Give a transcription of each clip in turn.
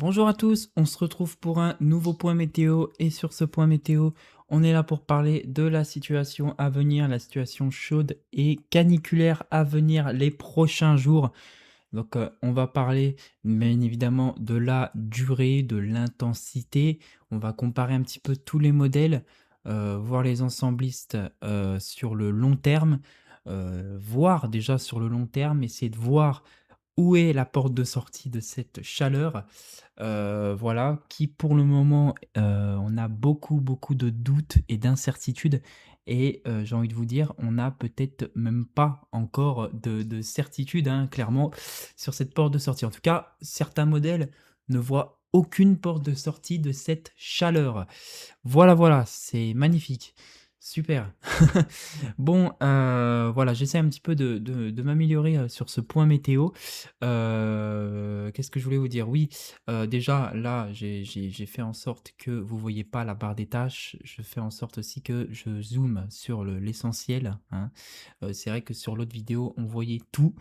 Bonjour à tous, on se retrouve pour un nouveau point météo et sur ce point météo, on est là pour parler de la situation à venir, la situation chaude et caniculaire à venir les prochains jours. Donc on va parler bien évidemment de la durée, de l'intensité, on va comparer un petit peu tous les modèles, voir les ensemblistes sur le long terme, voir déjà sur le long terme, essayer de voir où est la porte de sortie de cette chaleur. Voilà, qui pour le moment, on a beaucoup, beaucoup de doutes et d'incertitudes et j'ai envie de vous dire, on n'a peut-être même pas encore de certitude, hein, clairement, sur cette porte de sortie. En tout cas, certains modèles ne voient aucune porte de sortie de cette chaleur. Voilà, voilà, c'est magnifique. Super. Bon, voilà, j'essaie un petit peu de m'améliorer, sur ce point météo. Qu'est-ce que je voulais vous dire? Oui, déjà là, j'ai fait en sorte que vous voyez pas la barre des tâches. Je fais en sorte aussi que je zoome sur l'essentiel, hein. C'est vrai que sur l'autre vidéo, on voyait tout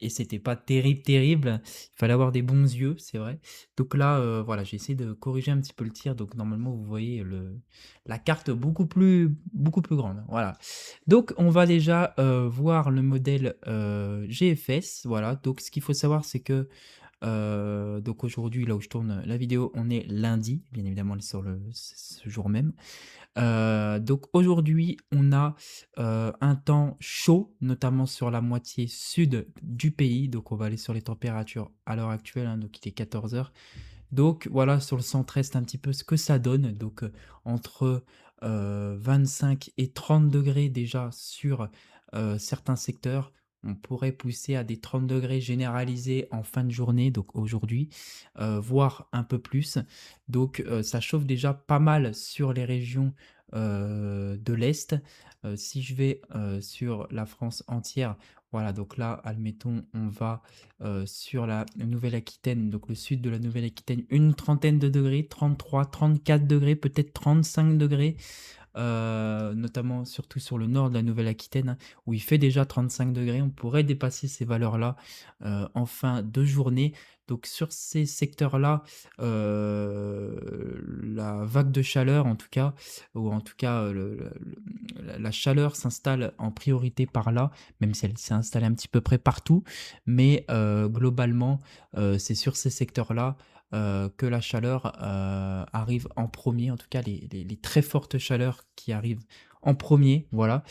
et c'était pas terrible, terrible. Il fallait avoir des bons yeux, c'est vrai. Donc là, voilà, j'ai essayé de corriger un petit peu le tir, donc normalement vous voyez la carte beaucoup plus grande, voilà. Donc on va déjà, voir le modèle, GFS, voilà. Donc ce qu'il faut savoir, c'est que, donc aujourd'hui, là où je tourne la vidéo, on est lundi, bien évidemment, on est sur ce jour même. Donc aujourd'hui, on a, un temps chaud, notamment sur la moitié sud du pays. Donc on va aller sur les températures à l'heure actuelle, hein, donc il est 14 heures. Donc voilà, sur le centre-est, un petit peu ce que ça donne. Donc entre 25 et 30 degrés déjà sur certains secteurs. On pourrait pousser à des 30 degrés généralisés en fin de journée, donc aujourd'hui, voire un peu plus. Donc ça chauffe déjà pas mal sur les régions de l'Est. Si je vais sur la France entière, voilà, donc là, admettons, on va sur la Nouvelle-Aquitaine, donc le sud de la Nouvelle-Aquitaine, une trentaine de degrés, 33, 34 degrés, peut-être 35 degrés, notamment surtout sur le nord de la Nouvelle-Aquitaine, hein, où il fait déjà 35 degrés. On pourrait dépasser ces valeurs-là en fin de journée. Donc sur ces secteurs-là, la vague de chaleur, en tout cas, ou en tout cas la chaleur s'installe en priorité par là, même si elle s'est installée un petit peu près partout. Mais globalement, c'est sur ces secteurs-là que la chaleur arrive en premier, en tout cas les très fortes chaleurs qui arrivent en premier, voilà.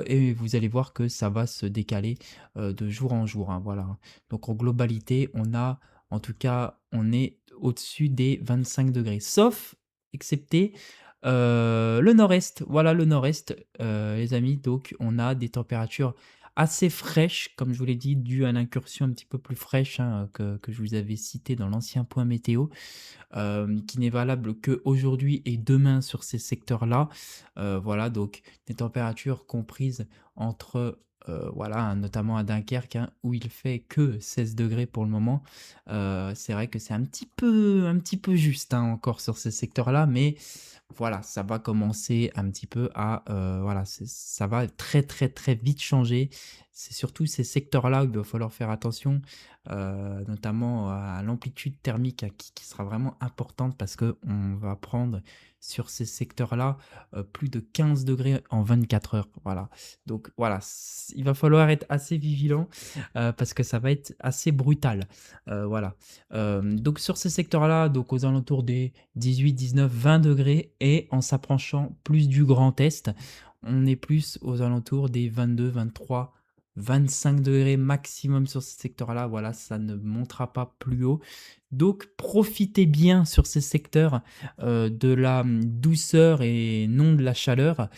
Et vous allez voir que ça va se décaler de jour en jour, hein, voilà. Donc en globalité, on a, en tout cas, on est au-dessus des 25 degrés, sauf, excepté le nord-est. Voilà le nord-est, les amis. Donc on a des températures assez fraîches, comme je vous l'ai dit, dû à l'incursion un petit peu plus fraîche, hein, que je vous avais cité dans l'ancien point météo, qui n'est valable qu'aujourd'hui et demain sur ces secteurs-là. Voilà, donc des températures comprises entre, voilà, hein, notamment à Dunkerque, hein, où il fait que 16 degrés pour le moment. C'est vrai que c'est un petit peu juste, hein, encore sur ces secteurs-là, mais voilà, ça va commencer un petit peu à, voilà, ça va très, très, très vite changer. C'est surtout ces secteurs-là où il va falloir faire attention, notamment à l'amplitude thermique, hein, qui sera vraiment importante parce qu'on va prendre sur ces secteurs-là, plus de 15 degrés en 24 heures, voilà. Donc voilà, il va falloir être assez vigilant, parce que ça va être assez brutal, voilà. Donc sur ces secteurs-là, donc aux alentours des 18, 19, 20 degrés et en s'approchant plus du Grand Est, on est plus aux alentours des 22, 23, 25 degrés maximum sur ce secteur-là. Voilà, ça ne montera pas plus haut. Donc profitez bien sur ces secteurs de la douceur et non de la chaleur,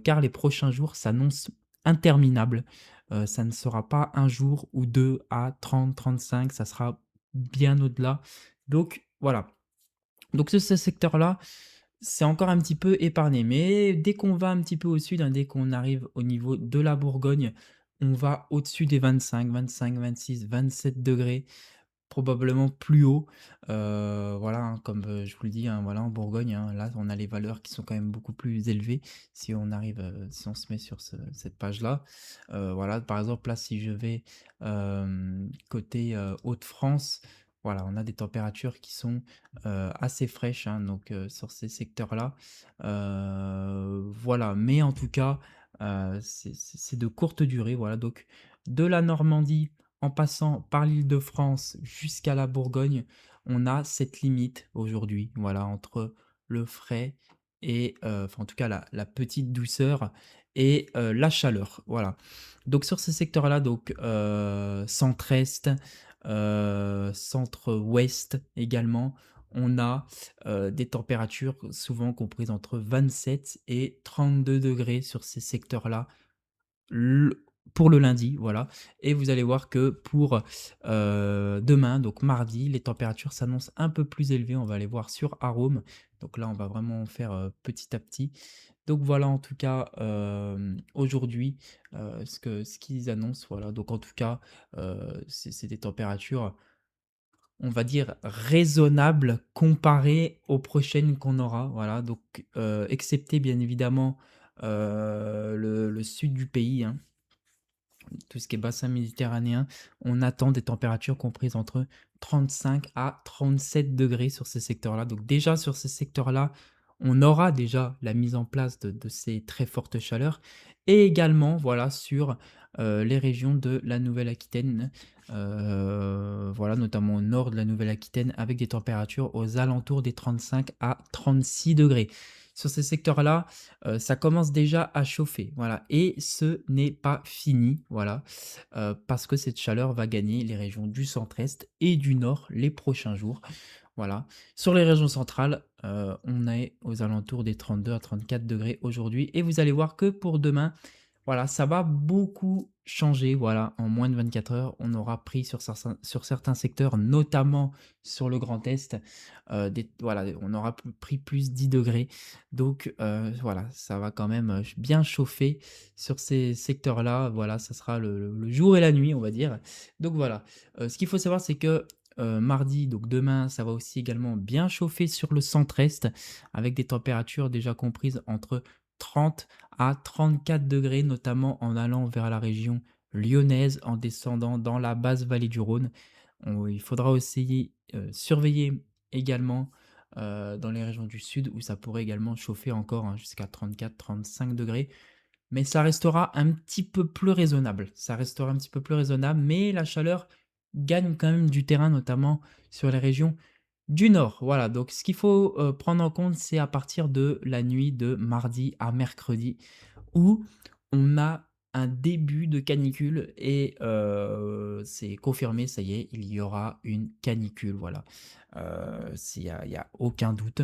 car les prochains jours s'annoncent interminables. Ça ne sera pas un jour ou deux à 30, 35, ça sera bien au-delà. Donc voilà. Donc ce secteur-là, c'est encore un petit peu épargné. Mais dès qu'on va un petit peu au sud, hein, dès qu'on arrive au niveau de la Bourgogne, on va au-dessus des 25, 25, 26, 27 degrés, probablement plus haut. Voilà, hein, comme je vous le dis, hein, voilà, en Bourgogne, hein, là, on a les valeurs qui sont quand même beaucoup plus élevées si on arrive, si on se met sur cette page-là. Voilà, par exemple, là, si je vais côté Hauts-de-France, voilà, on a des températures qui sont, assez fraîches, hein, donc sur ces secteurs-là. Voilà, mais en tout cas, c'est de courte durée, voilà, donc de la Normandie en passant par l'Île-de-France jusqu'à la Bourgogne, on a cette limite aujourd'hui, voilà, entre le frais et enfin en tout cas la petite douceur et la chaleur, voilà. Donc sur ces secteurs-là, donc centre-est, centre-ouest également, on a, des températures souvent comprises entre 27 et 32 degrés sur ces secteurs-là. Le Pour le lundi, voilà, et vous allez voir que pour, demain, donc mardi, les températures s'annoncent un peu plus élevées. On va aller voir sur Arome. Donc là, on va vraiment faire, petit à petit. Donc voilà, en tout cas, aujourd'hui, ce qu'ils annoncent, voilà. Donc en tout cas, c'est des températures, on va dire, raisonnables comparées aux prochaines qu'on aura, voilà. Donc, excepté bien évidemment, le sud du pays, hein, tout ce qui est bassin méditerranéen, on attend des températures comprises entre 35 à 37 degrés sur ces secteurs-là. Donc déjà sur ces secteurs-là, on aura déjà la mise en place de ces très fortes chaleurs et également voilà sur les régions de la Nouvelle-Aquitaine, voilà notamment au nord de la Nouvelle-Aquitaine avec des températures aux alentours des 35 à 36 degrés. Sur ces secteurs-là, ça commence déjà à chauffer, voilà, et ce n'est pas fini, voilà, parce que cette chaleur va gagner les régions du centre-est et du nord les prochains jours, voilà. Sur les régions centrales, on est aux alentours des 32 à 34 degrés aujourd'hui et vous allez voir que pour demain, voilà, ça va beaucoup changer, voilà. En moins de 24 heures, on aura pris sur certains secteurs, notamment sur le Grand Est, des voilà, on aura pris plus 10 degrés. Donc voilà, ça va quand même, bien chauffer sur ces secteurs-là. Voilà, ça sera le jour et la nuit, on va dire. Donc voilà, ce qu'il faut savoir, c'est que, mardi, donc demain, ça va aussi également bien chauffer sur le centre-est avec des températures déjà comprises entre 30 à 34 degrés, notamment en allant vers la région lyonnaise, en descendant dans la basse vallée du Rhône. Il faudra aussi surveiller également dans les régions du sud où ça pourrait également chauffer encore hein, jusqu'à 34-35 degrés. Mais ça restera un petit peu plus raisonnable. Ça restera un petit peu plus raisonnable, mais la chaleur gagne quand même du terrain, notamment sur les régions du nord. Voilà, donc ce qu'il faut prendre en compte, c'est à partir de la nuit de mardi à mercredi où on a un début de canicule et c'est confirmé, ça y est, il y aura une canicule, voilà. Il y a aucun doute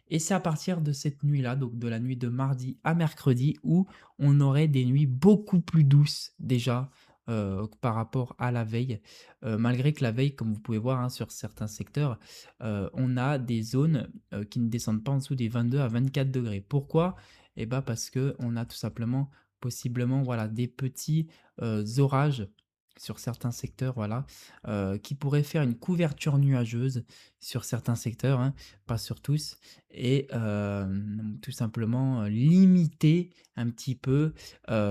et c'est à partir de cette nuit-là, donc de la nuit de mardi à mercredi où on aurait des nuits beaucoup plus douces déjà, par rapport à la veille. Malgré que la veille, comme vous pouvez voir, hein, sur certains secteurs, on a des zones, qui ne descendent pas en dessous des 22 à 24 degrés. Pourquoi? Et bah, parce que on a tout simplement, possiblement, voilà, des petits, orages sur certains secteurs, voilà, qui pourraient faire une couverture nuageuse sur certains secteurs, hein, pas sur tous et tout simplement, limiter un petit peu,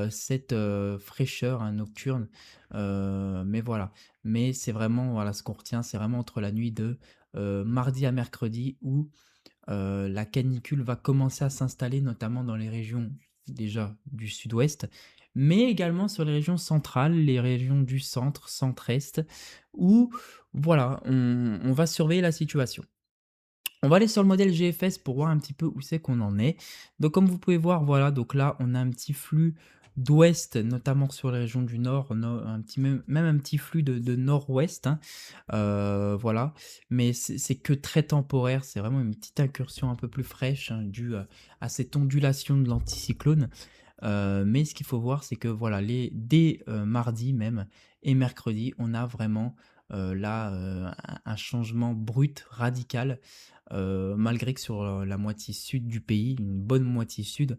cette, fraîcheur, hein, nocturne, mais voilà. Mais c'est vraiment, voilà, ce qu'on retient, c'est vraiment entre la nuit de, mardi à mercredi où la canicule va commencer à s'installer, notamment dans les régions déjà du sud-ouest, mais également sur les régions centrales, les régions du centre, centre-est, où voilà, on va surveiller la situation. On va aller sur le modèle GFS pour voir un petit peu où c'est qu'on en est. Donc comme vous pouvez voir, voilà, donc là on a un petit flux d'ouest, notamment sur les régions du nord, un petit, même un petit flux de nord-ouest, hein, voilà. Mais c'est que très temporaire, c'est vraiment une petite incursion un peu plus fraîche hein, due à cette ondulation de l'anticyclone. Mais ce qu'il faut voir, c'est que voilà, dès mardi même et mercredi, on a vraiment là un changement brut, radical, malgré que sur la moitié sud du pays, une bonne moitié sud,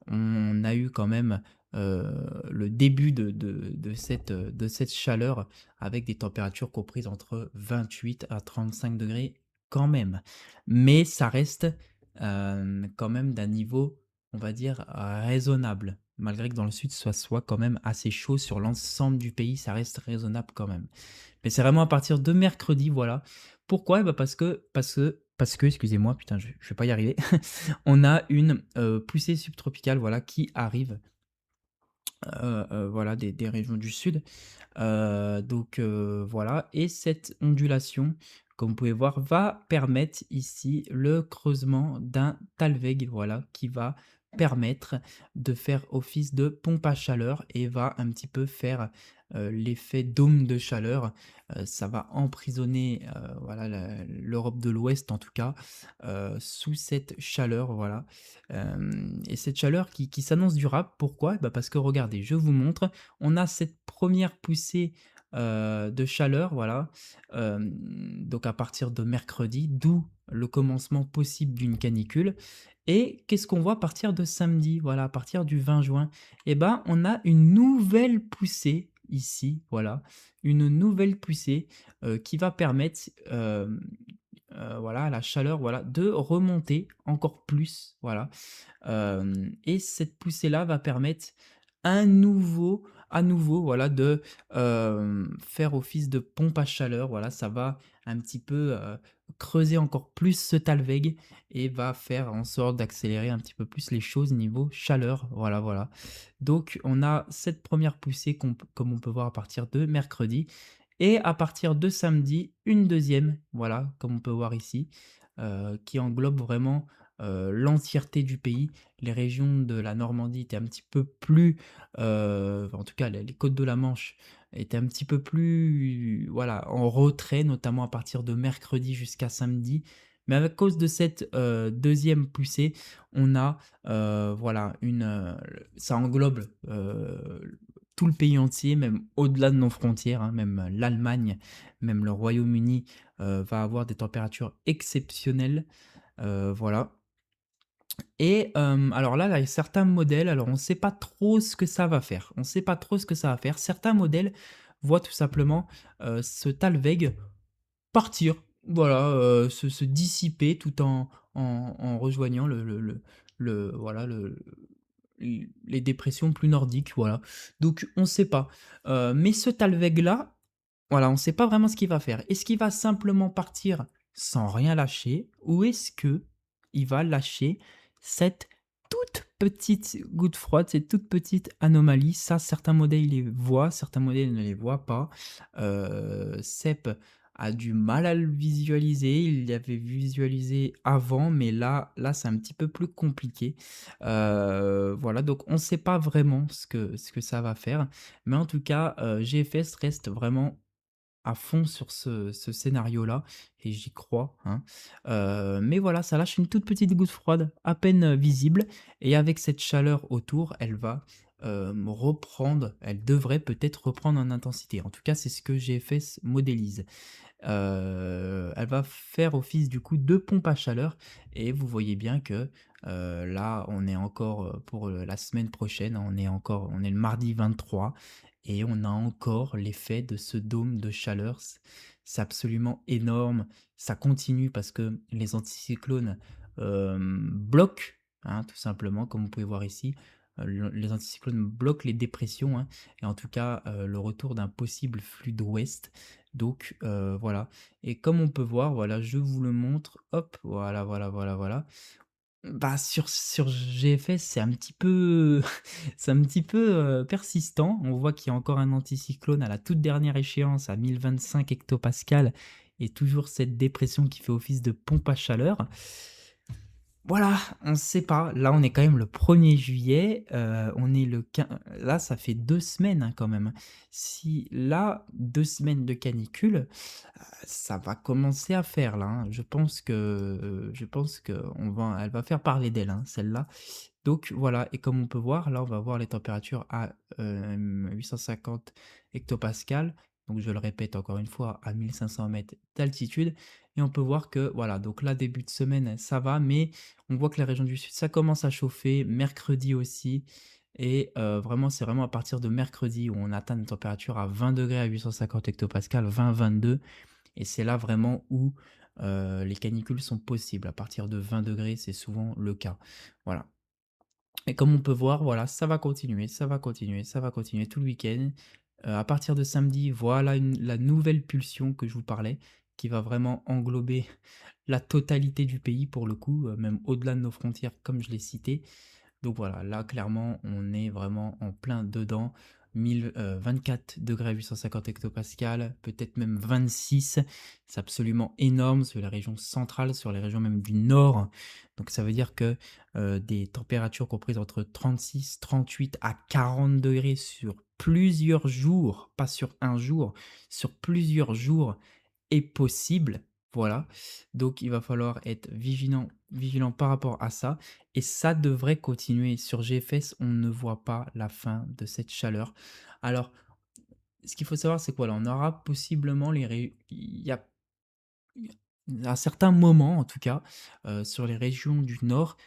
on a eu quand même le début de cette chaleur avec des températures comprises entre 28 à 35 degrés quand même. Mais ça reste quand même d'un niveau, on va dire, raisonnable. malgré que dans le sud, ça soit quand même assez chaud sur l'ensemble du pays, ça reste raisonnable quand même. Mais c'est vraiment à partir de mercredi, voilà. Pourquoi? Eh bah, parce que excusez-moi, putain, je vais pas y arriver. On a une, poussée subtropicale, voilà, qui arrive, voilà, des régions du sud. Donc voilà, et cette ondulation, comme vous pouvez voir, va permettre ici le creusement d'un talweg, voilà, qui va permettre de faire office de pompe à chaleur et va un petit peu faire, l'effet dôme de chaleur. Ça va emprisonner, voilà, l'Europe de l'Ouest en tout cas, sous cette chaleur, voilà. Et cette chaleur qui s'annonce durable, pourquoi? Bah, parce que regardez, je vous montre, on a cette première poussée, de chaleur, voilà, donc à partir de mercredi, d'où le commencement possible d'une canicule. Et qu'est-ce qu'on voit à partir de samedi? Voilà, à partir du 20 juin, et ben, on a une nouvelle poussée ici, voilà, une nouvelle poussée, qui va permettre, voilà, à la chaleur, voilà, de remonter encore plus, voilà. Et cette poussée-là va permettre à nouveau, voilà, de, faire office de pompe à chaleur. Voilà, ça va un petit peu, creuser encore plus ce talweg et va faire en sorte d'accélérer un petit peu plus les choses niveau chaleur. Voilà, voilà. Donc on a cette première poussée comme on peut voir à partir de mercredi, et à partir de samedi, une deuxième, voilà, comme on peut voir ici, qui englobe vraiment, l'entièreté du pays. Les régions de la Normandie étaient un petit peu plus, en tout cas les côtes de la Manche étaient un petit peu plus, voilà, en retrait, notamment à partir de mercredi jusqu'à samedi. Mais à cause de cette, 2e poussée, on a, voilà, ça englobe, tout le pays entier, même au-delà de nos frontières, hein, même l'Allemagne, même le Royaume-Uni, va avoir des températures exceptionnelles, voilà. Et alors là, il y a certains modèles, alors on ne sait pas trop ce que ça va faire. On ne sait pas trop ce que ça va faire. Certains modèles voient tout simplement, ce Talweg partir, voilà, se dissiper tout en rejoignant voilà, les dépressions plus nordiques, voilà. Donc on ne sait pas. Mais ce Talweg-là, voilà, on ne sait pas vraiment ce qu'il va faire. Est-ce qu'il va simplement partir sans rien lâcher, ou est-ce que il va lâcher cette toute petite goutte froide, cette toute petite anomalie? Ça, certains modèles les voient, certains modèles ne les voient pas. Cep a du mal à le visualiser. Il l'avait visualisé avant, mais là, c'est un petit peu plus compliqué. Voilà, donc on ne sait pas vraiment ce que ça va faire. Mais en tout cas, GFS reste vraiment à fond sur ce scénario-là, et j'y crois, hein. Mais voilà, ça lâche une toute petite goutte froide, à peine, visible, et avec cette chaleur autour, elle va, elle devrait peut-être reprendre en intensité. En tout cas, c'est ce que GFS modélise. Elle va faire office du coup de pompe à chaleur, et vous voyez bien que, là, on est encore, pour, la semaine prochaine, on est le mardi 23, et on a encore l'effet de ce dôme de chaleur. C'est absolument énorme. Ça continue parce que les anticyclones, bloquent, hein, tout simplement, comme vous pouvez voir ici. Les anticyclones bloquent les dépressions, hein, et en tout cas, le retour d'un possible flux d'ouest. Donc voilà, et comme on peut voir, voilà, je vous le montre, hop, voilà, voilà, voilà, voilà. Bah, sur GFS, c'est un petit peu c'est un petit peu, persistant. On voit qu'il y a encore un anticyclone à la toute dernière échéance à 1025 hectopascales, et toujours cette dépression qui fait office de pompe à chaleur. Voilà, on ne sait pas. Là, on est quand même le 1er juillet, on est le quin là, ça fait 2 semaines, hein, quand même. Si là, 2 semaines de canicule, ça va commencer à faire là, hein. Je pense que elle va faire parler d'elle, hein, celle-là. Donc voilà, et comme on peut voir, là, on va voir les températures à, 850 hectopascales. Donc je le répète encore une fois, à 1500 mètres d'altitude, et on peut voir que voilà, donc là, début de semaine, ça va, mais on voit que la région du sud, ça commence à chauffer, mercredi aussi, et vraiment, c'est vraiment à partir de mercredi où on atteint une température à 20 degrés à 850 hectopascales, 20-22, et c'est là vraiment où, les canicules sont possibles. À partir de 20 degrés, c'est souvent le cas. Voilà. Et comme on peut voir, voilà, ça va continuer, ça va continuer, ça va continuer tout le week-end. À partir de samedi, voilà la nouvelle pulsion que je vous parlais, qui va vraiment englober la totalité du pays pour le coup, même au-delà de nos frontières comme je l'ai cité. Donc voilà, là clairement, on est vraiment en plein dedans. 24 degrés à 850 hectopascales, peut-être même 26. C'est absolument énorme sur les régions centrales, sur les régions même du nord. Donc ça veut dire que des températures comprises entre 36, 38 à 40 degrés sur plusieurs jours, pas sur un jour, sur plusieurs jours est possible. Voilà. Donc il va falloir être vigilant par rapport à ça. Et ça devrait continuer. Sur GFS, on ne voit pas la fin de cette chaleur. Alors, ce qu'il faut savoir, c'est que voilà, on aura possiblement il y a à certains moments, en tout cas, sur les régions du nord,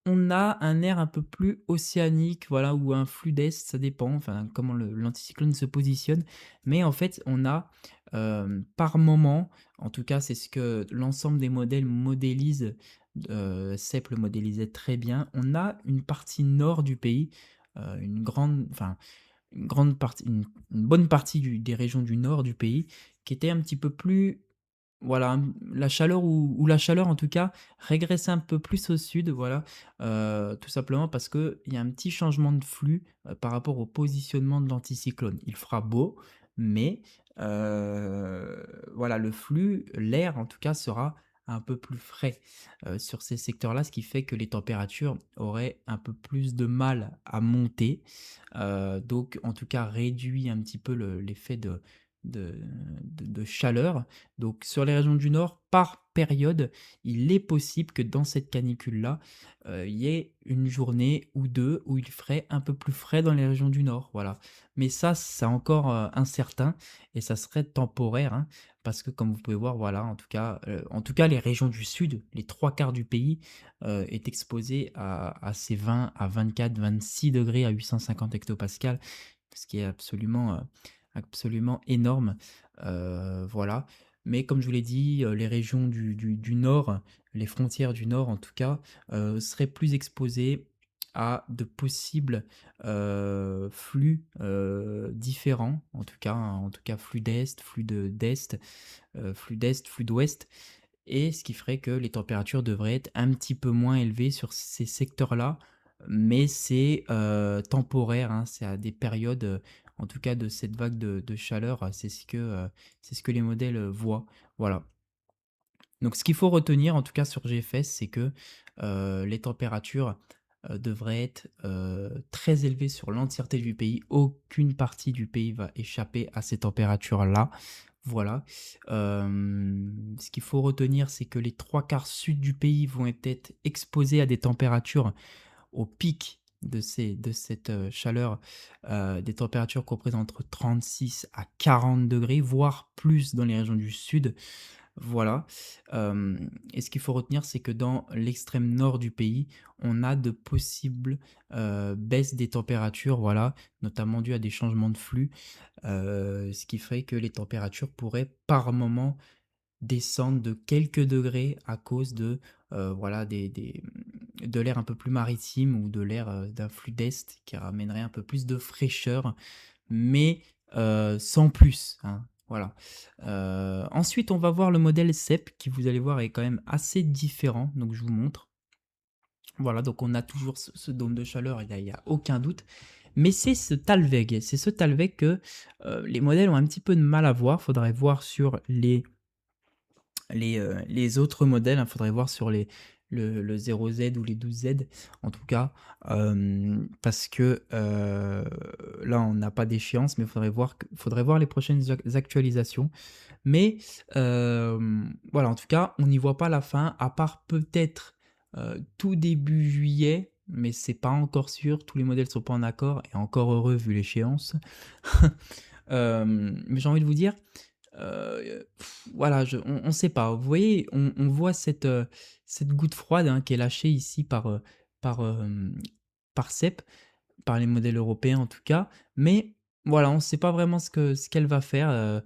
on a un air un peu plus océanique, voilà, ou un flux d'est, ça dépend, enfin, comment l'anticyclone se positionne. Mais en fait, on a par moment, en tout cas, c'est ce que l'ensemble des modèles modélisent, CEP le modélisait très bien. On a une partie nord du pays, enfin, une grande partie, une bonne partie des régions du nord du pays qui était un petit peu plus voilà, la chaleur ou la chaleur en tout cas régresser un peu plus au sud, voilà, tout simplement parce qu'il y a un petit changement de flux, par rapport au positionnement de l'anticyclone. Il fera beau, mais voilà, le flux, l'air en tout cas sera un peu plus frais, sur ces secteurs-là, ce qui fait que les températures auraient un peu plus de mal à monter, donc en tout cas réduit un petit peu l'effet de de chaleur. Donc sur les régions du nord, par période, il est possible que dans cette canicule-là, il y ait une journée ou 2 où il ferait un peu plus frais dans les régions du nord, voilà. Mais ça, c'est encore, incertain et ça serait temporaire, hein, parce que comme vous pouvez voir, voilà, en tout cas les régions du sud, les 3 quarts du pays, est exposé à ces 20 à 24-26 degrés à 850 hectopascales, ce qui est absolument énorme. Voilà. Mais comme je vous l'ai dit, les régions du nord, les frontières du nord en tout cas, seraient plus exposées à de possibles, flux, différents, en tout cas flux d'est, flux d'est, flux d'ouest et ce qui ferait que les températures devraient être un petit peu moins élevées sur ces secteurs-là, mais c'est, temporaire, hein. C'est à des périodes, en tout cas de cette vague de chaleur, c'est ce que les modèles, voient. Voilà. Donc ce qu'il faut retenir, en tout cas sur GFS, c'est que, les températures, devraient être, très élevées sur l'entièreté du pays. Aucune partie du pays va échapper à ces températures-là. Voilà. Ce qu'il faut retenir, c'est que les 3 quarts sud du pays vont être exposés à des températures au pic de cette, chaleur, des températures comprises entre 36 à 40 degrés, voire plus dans les régions du sud. Voilà, et ce qu'il faut retenir, c'est que dans l'extrême nord du pays, on a de possibles, baisses des températures, voilà, notamment dues à des changements de flux, ce qui ferait que les températures pourraient par moment descendre de quelques degrés à cause voilà, de l'air un peu plus maritime ou de l'air, d'un flux d'est qui ramènerait un peu plus de fraîcheur mais sans plus, hein, voilà. Ensuite, on va voir le modèle CEP qui, vous allez voir, est quand même assez différent, donc je vous montre. Voilà, donc on a toujours ce dôme de chaleur, il y a aucun doute, mais c'est ce Talweg que, les modèles ont un petit peu de mal à voir. Faudrait voir sur les autres modèles, il faudrait voir sur le 0Z ou les 12Z en tout cas, parce que, là on n'a pas d'échéance, mais faudrait voir les prochaines actualisations. Mais, voilà, en tout cas, on n'y voit pas la fin, à part peut-être, tout début juillet, mais c'est pas encore sûr, tous les modèles sont pas en accord et encore heureux vu l'échéance. Mais j'ai envie de vous dire, voilà, on sait pas. Vous voyez, on voit cette goutte froide, hein, qui est lâchée ici par, par CEP, par les modèles européens en tout cas, mais voilà, on ne sait pas vraiment ce qu'elle va faire,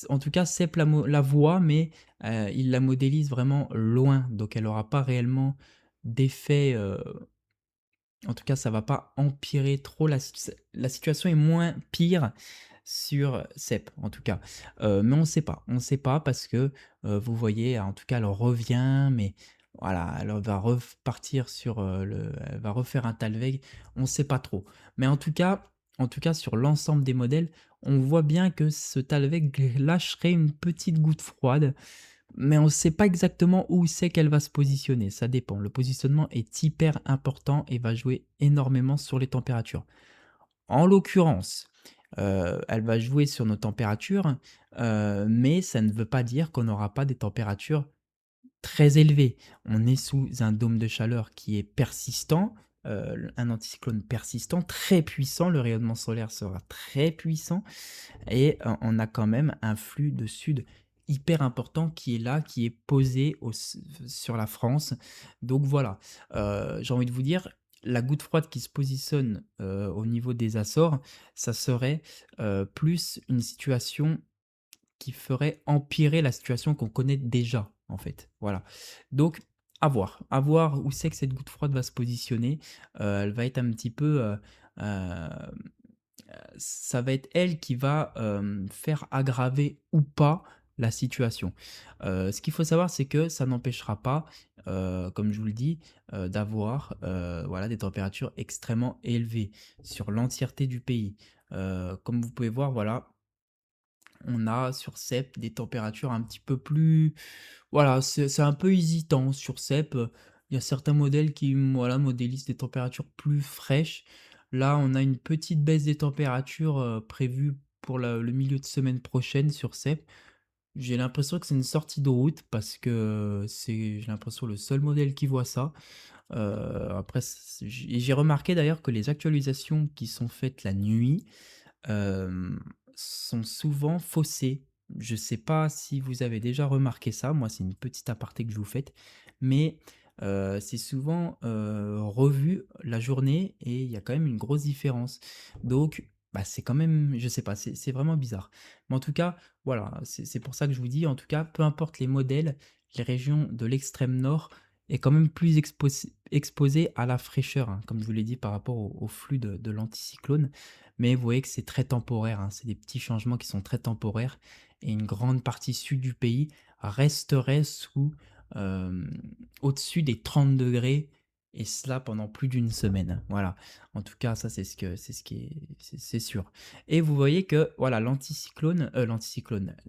en tout cas CEP la voit, mais il la modélise vraiment loin, donc elle aura pas réellement d'effet, En tout cas, ça va pas empirer trop la situation est moins pire sur Cep, en tout cas. Mais on sait pas parce que, vous voyez, en tout cas, elle revient, mais voilà, elle va repartir sur, elle va refaire un Talweg, on sait pas trop. Mais en tout cas, sur l'ensemble des modèles, on voit bien que ce Talweg lâcherait une petite goutte froide, mais on ne sait pas exactement où c'est qu'elle va se positionner, ça dépend. Le positionnement est hyper important et va jouer énormément sur les températures. En l'occurrence, elle va jouer sur nos températures, mais ça ne veut pas dire qu'on n'aura pas des températures très élevées. On est sous un dôme de chaleur qui est persistant, un anticyclone persistant, très puissant, le rayonnement solaire sera très puissant et on a quand même un flux de sud hyper important qui est là, qui est posé sur la France. Donc voilà, j'ai envie de vous dire, la goutte froide qui se positionne au niveau des Açores, ça serait plus une situation qui ferait empirer la situation qu'on connaît déjà, en fait. Voilà. Donc, à voir où c'est que cette goutte froide va se positionner. Elle va être un petit peu euh, ça va être elle qui va, faire aggraver ou pas la situation. Ce qu'il faut savoir, c'est que ça n'empêchera pas, comme je vous le dis, d'avoir, voilà, des températures extrêmement élevées sur l'entièreté du pays. Comme vous pouvez voir, voilà, on a sur Cep des températures un petit peu plus voilà, c'est un peu hésitant sur Cep, il y a certains modèles qui, voilà, modélisent des températures plus fraîches. Là, on a une petite baisse des températures, prévue pour le milieu de semaine prochaine sur Cep. J'ai l'impression que c'est une sortie de route parce que c'est j'ai l'impression le seul modèle qui voit ça. Après j'ai remarqué d'ailleurs que les actualisations qui sont faites la nuit, sont souvent faussés. Je sais pas si vous avez déjà remarqué ça, moi c'est une petite aparté que je vous fais, mais c'est souvent, revu la journée et il y a quand même une grosse différence. Donc, bah, c'est quand même je sais pas, c'est vraiment bizarre. Mais en tout cas, voilà, c'est pour ça que je vous dis, en tout cas, peu importe les modèles, les régions de l'extrême nord est quand même plus exposée à la fraîcheur, hein, comme je vous l'ai dit par rapport au flux de l'anticyclone. Mais vous voyez que c'est très temporaire, hein, c'est des petits changements qui sont très temporaires et une grande partie sud du pays resterait sous, hem, au-dessus des 30 degrés et cela pendant plus d'une semaine. Voilà. En tout cas, ça c'est ce qui est c'est sûr et vous voyez que voilà l'anticyclone,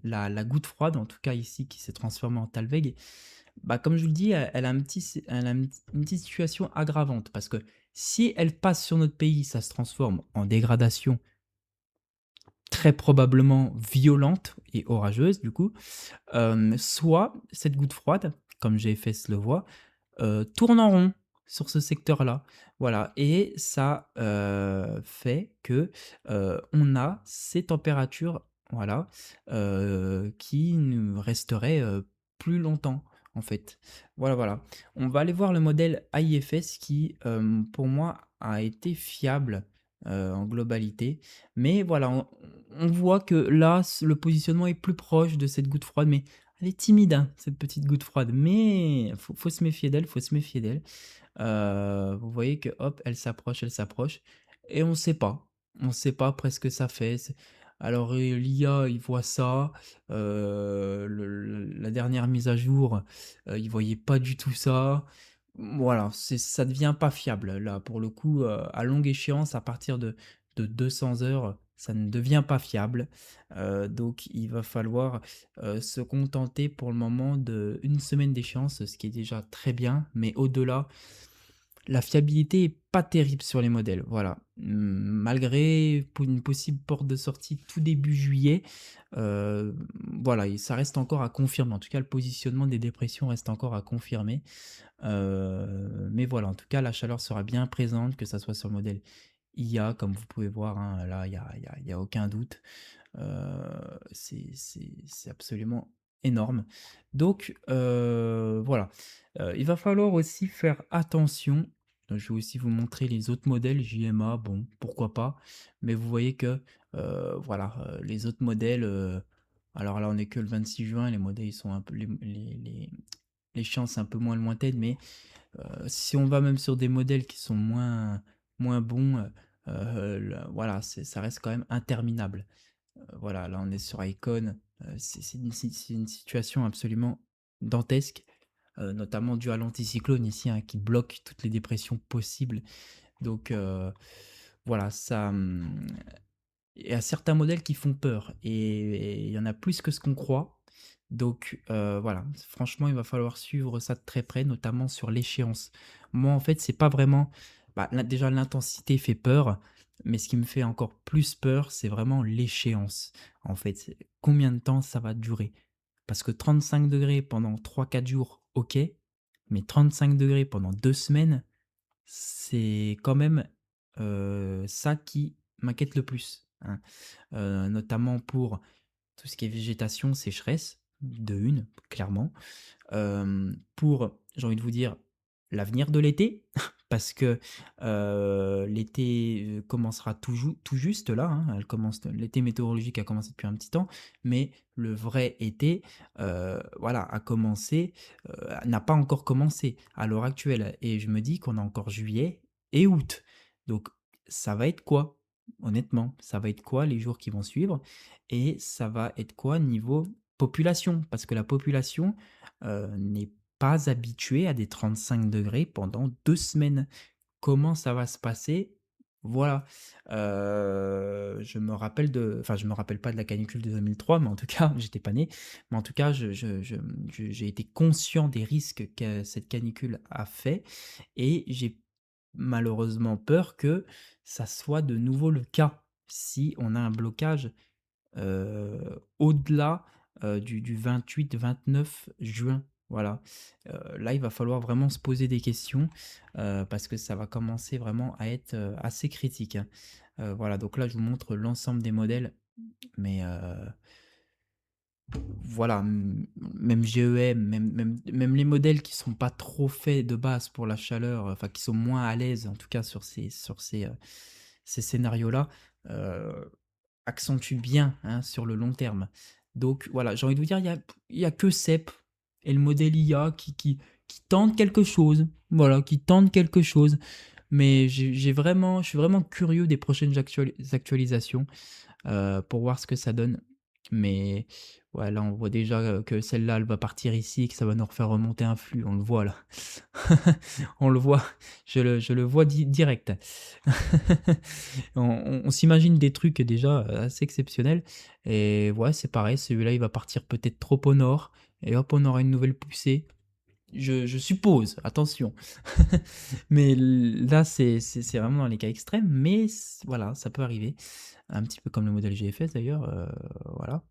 la goutte froide en tout cas ici qui s'est transformée en Talweg, bah, comme je vous le dis, elle a un petit elle a une petite situation aggravante parce que si elle passe sur notre pays, ça se transforme en dégradation très probablement violente et orageuse du coup, soit cette goutte froide, comme GFS le voit, tourne en rond sur ce secteur-là. Voilà et ça, fait que, on a ces températures, voilà, qui nous resteraient, plus longtemps, en fait. Voilà, voilà. On va aller voir le modèle AIFS qui, pour moi, a été fiable, en globalité. Mais voilà, on voit que là, le positionnement est plus proche de cette goutte froide, mais elle est timide, hein, cette petite goutte froide, mais faut se méfier d'elle, faut se méfier d'elle. Vous voyez que hop, elle s'approche et on sait pas après ce que ça fait. Alors, l'IA, il voit ça, la dernière mise à jour, il voyait pas du tout ça. Voilà, ça devient pas fiable là, pour le coup, à longue échéance, à partir de 200 heures, ça ne devient pas fiable. Donc il va falloir, se contenter pour le moment d'1 semaine d'échéance, ce qui est déjà très bien, mais au-delà, la fiabilité est pas terrible sur les modèles, voilà. Malgré une possible porte de sortie tout début juillet, heu, voilà et ça reste encore à confirmer. En tout cas, le positionnement des dépressions reste encore à confirmer. Mais voilà, en tout cas, la chaleur sera bien présente, que ça soit sur le modèle IA, comme vous pouvez voir, hein, là, il y a aucun doute. C'est absolument énorme. Donc, voilà. Il va falloir aussi faire attention. Je vais aussi vous montrer les autres modèles JMA, bon, pourquoi pas. Mais vous voyez que, voilà, les autres modèles, alors là, on est que le 26 juin, les modèles, ils sont un peu, l'échéance est un peu moins lointaine, mais Si on va même sur des modèles qui sont moins bons, voilà, ça reste quand même interminable. Voilà, là, on est sur Icon, c'est une situation absolument dantesque, notamment due à l'anticyclone ici, hein, qui bloque toutes les dépressions possibles. Donc voilà, il y a certains modèles qui font peur et il y en a plus que ce qu'on croit. Donc voilà, franchement, il va falloir suivre ça de très près, notamment sur l'échéance. Moi, en fait, c'est pas vraiment déjà l'intensité fait peur, mais ce qui me fait encore plus peur, c'est vraiment l'échéance. En fait, c'est combien de temps ça va durer? Parce que 35 degrés pendant 3 4 jours, OK, mais 35 degrés pendant 2 semaines, c'est quand même, ça qui m'inquiète le plus, hein. Notamment pour tout ce qui est végétation, sécheresse, de une, clairement. Pour, j'ai envie de vous dire, l'avenir de l'été, parce que, l'été, commencera tout juste là, hein. L'été météorologique a commencé depuis un petit temps, mais le vrai été, voilà, n'a pas encore commencé à l'heure actuelle et je me dis qu'on a encore juillet et août. Donc ça va être quoi? Honnêtement, ça va être quoi les jours qui vont suivre? Et ça va être quoi niveau population? Parce que la population, n'est pas habituée à des 35 degrés pendant 2 semaines. Comment ça va se passer? Voilà, je me rappelle pas de la canicule de 2003, mais en tout cas, j'étais pas né, mais en tout cas, j'ai été conscient des risques que cette canicule a fait et j'ai malheureusement peur que ça soit de nouveau le cas si on a un blocage au-delà, du 28-29 juin, voilà. Là, il va falloir vraiment se poser des questions, parce que ça va commencer vraiment à être, assez critique, hein. Voilà, donc là, je vous montre l'ensemble des modèles, mais voilà, même GEM, même les modèles qui sont pas trop faits de base pour la chaleur, enfin qui sont moins à l'aise en tout cas ces scénarios-là, heu accentue bien, hein, sur le long terme. Donc voilà, j'ai envie de vous dire, il y a que CEP et le modèle IA qui tente quelque chose, voilà, qui tente quelque chose. Mais je suis vraiment curieux des prochaines actualisations, pour voir ce que ça donne. Mais ouais, là, on voit déjà, que celle-là, elle va partir ici et que ça va nous refaire remonter un flux. On le voit là. On le voit, je le vois direct. On s'imagine des trucs déjà, assez exceptionnels et ouais, c'est pareil, celui-là, il va partir peut-être trop au nord et hop, on aura une nouvelle poussée. Je suppose, attention. Mais là, c'est vraiment dans les cas extrêmes, mais voilà, ça peut arriver. Un petit peu comme le modèle GFS d'ailleurs, voilà.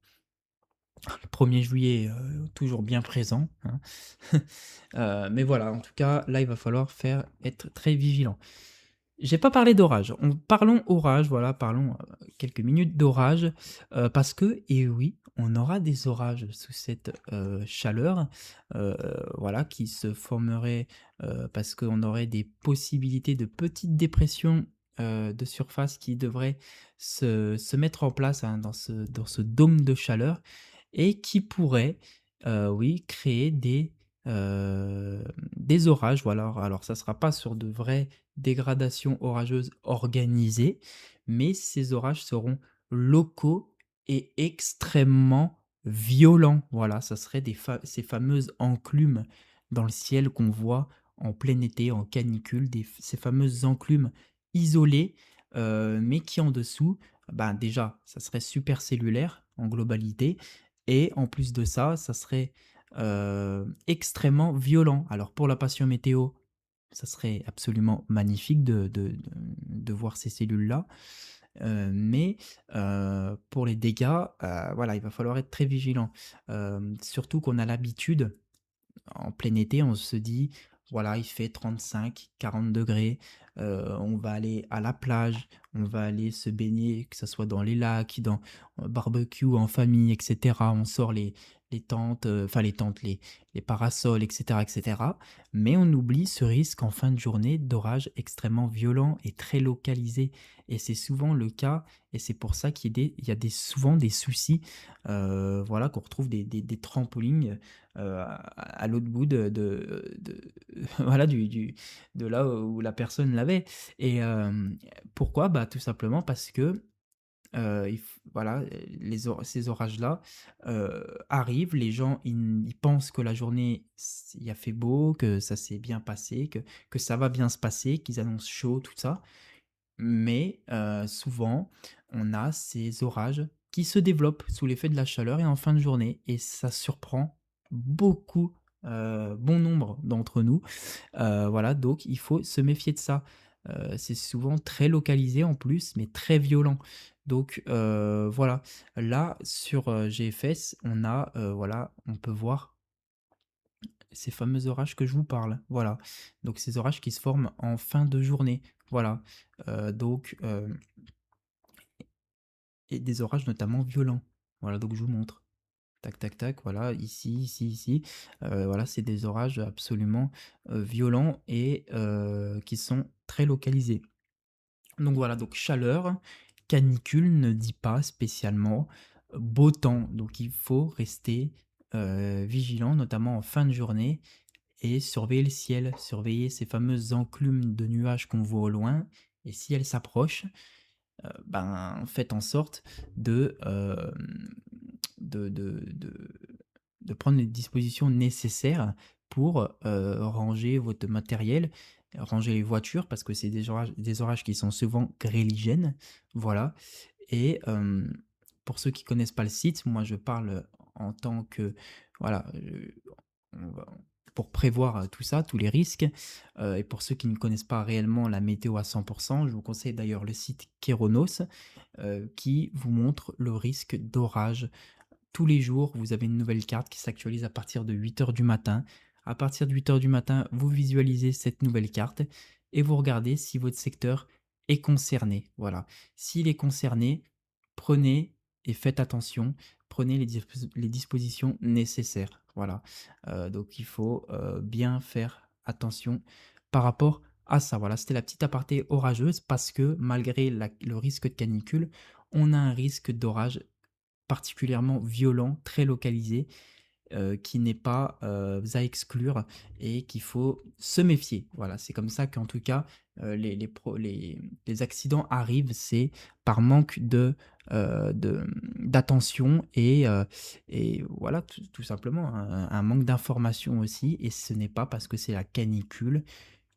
Le 1er juillet, toujours bien présent, hein. Mais voilà, en tout cas, là, il va falloir être très vigilant. J'ai pas parlé d'orage. Parlons orage, voilà, parlons, quelques minutes d'orage, parce que et oui, on aura des orages sous cette, chaleur, heu, voilà, qui se formeraient, parce qu'on aurait des possibilités de petites dépressions, de surface qui devraient se mettre en place, hein, dans ce dôme de chaleur et qui pourraient, oui, créer des orages, voilà. Alors ça sera pas sur de vraies dégradations orageuses organisées, mais ces orages seront locaux et extrêmement violents. Voilà, ça serait ces fameuses enclumes dans le ciel qu'on voit en plein été, en canicule, ces fameuses enclumes isolées, mais qui en dessous, ben déjà, ça serait supercellulaire en globalité et en plus de ça, ça serait, extrêmement violent. Alors pour la passion météo, ça serait absolument magnifique de voir ces cellules-là, mais pour les dégâts, voilà, il va falloir être très vigilant. Surtout qu'on a l'habitude en plein été, on se dit: «Voilà, il fait 35-40 degrés, on va aller à la plage, on va aller se baigner, que ça soit dans les lacs, dans barbecue en famille et cetera». On sort les tentes, enfin les parasols et cetera. Mais on oublie ce risque en fin de journée d'orage extrêmement violent et très localisé et c'est souvent le cas et c'est pour ça il y a souvent des soucis, voilà, qu'on retrouve des trampolines, à l'autre bout voilà, de là où la personne l'avait et pourquoi? Bah, tout simplement parce que, il f voilà, ces orages-là, arrivent, les gens, ils pensent que la journée, il a fait beau, que ça s'est bien passé, que ça va bien se passer, qu'ils annoncent chaud, tout ça. Mais souvent, on a ces orages qui se développent sous l'effet de la chaleur et en fin de journée et ça surprend beaucoup, bon nombre d'entre nous. Voilà, donc il faut se méfier de ça. C'est souvent très localisé en plus, mais très violent. Donc voilà, là sur, GFS, on a, voilà, on peut voir ces fameux orages que je vous parle. Voilà, donc ces orages qui se forment en fin de journée. Voilà, donc et des orages notamment violents. Voilà, donc je vous montre. Tac, tac, tac, voilà, ici, ici, ici. Voilà, c'est des orages absolument, violents et qui sont très localisés. Donc voilà, donc chaleur, canicule ne dit pas spécialement beau temps. Donc il faut rester, vigilant, notamment en fin de journée et surveiller le ciel, surveiller ces fameuses enclumes de nuages qu'on voit au loin et si elles s'approchent, ben, faites en sorte de, de de de de prendre les dispositions nécessaires pour, ranger votre matériel, ranger les voitures parce que c'est des orages qui sont souvent grêligènes, voilà et pour ceux qui connaissent pas le site, moi je parle en tant que voilà, on va pour prévoir, tout ça, tous les risques, et pour ceux qui ne connaissent pas réellement la météo à 100, je vous conseille d'ailleurs le site Keronos, qui vous montre le risque d'orage tous les jours, vous avez une nouvelle carte qui s'actualise à partir de 8 heures du matin. À partir de 8 heures du matin, vous visualisez cette nouvelle carte et vous regardez si votre secteur est concerné. Voilà. S'il est concerné, prenez et faites attention, prenez les dispositions nécessaires. Voilà. Donc il faut bien faire attention par rapport à ça. Voilà, c'était la petite aparté orageuse parce que malgré le risque de canicule, on a un risque d'orage particulièrement violent, très localisé, qui n'est pas, à exclure et qu'il faut se méfier. Voilà, c'est comme ça qu'en tout cas, les accidents arrivent, c'est par manque d'attention et voilà, tout simplement, un manque d'information aussi et ce n'est pas parce que c'est la canicule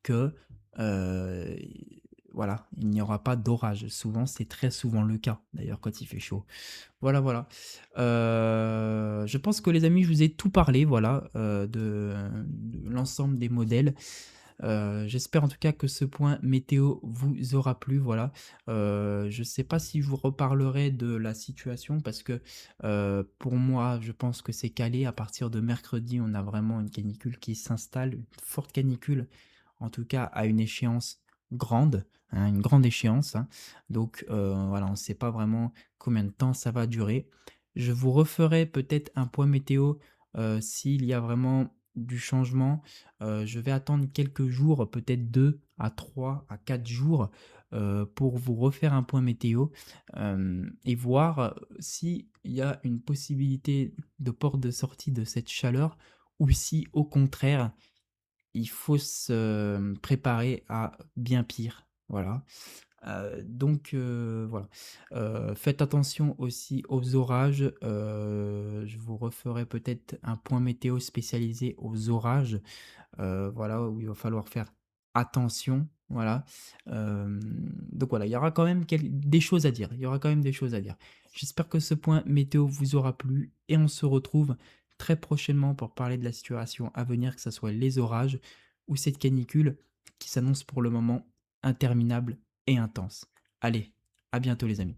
que, heu, voilà, il n'y aura pas d'orage. Souvent, c'est très souvent le cas, d'ailleurs, quand il fait chaud. Voilà, voilà. Je pense que les amis, je vous ai tout parlé, voilà, de l'ensemble des modèles. J'espère en tout cas que ce point météo vous aura plu, voilà. Je ne sais pas si je vous reparlerai de la situation parce que, pour moi, je pense que c'est calé. À partir de mercredi, on a vraiment une canicule qui s'installe, une forte canicule, en tout cas à une échéance grande, hein, une grande échéance, hein. Donc, voilà, on ne sait pas vraiment combien de temps ça va durer. Je vous referai peut-être un point météo, s'il y a vraiment du changement. Je vais attendre quelques jours, peut-être 2 à 3 à 4 jours, pour vous refaire un point météo, et voir, s'il y a une possibilité de porte de sortie de cette chaleur ou si au contraire, il faut se préparer à bien pire. Voilà. Donc voilà. Faites attention aussi aux orages, je vous referai peut-être un point météo spécialisé aux orages, voilà, où il va falloir faire attention, voilà. Donc voilà, il y aura quand même des choses à dire, il y aura quand même des choses à dire. J'espère que ce point météo vous aura plu et on se retrouve très prochainement pour parler de la situation à venir, que ce soit les orages ou cette canicule qui s'annonce pour le moment interminable et intense. Allez, à bientôt les amis.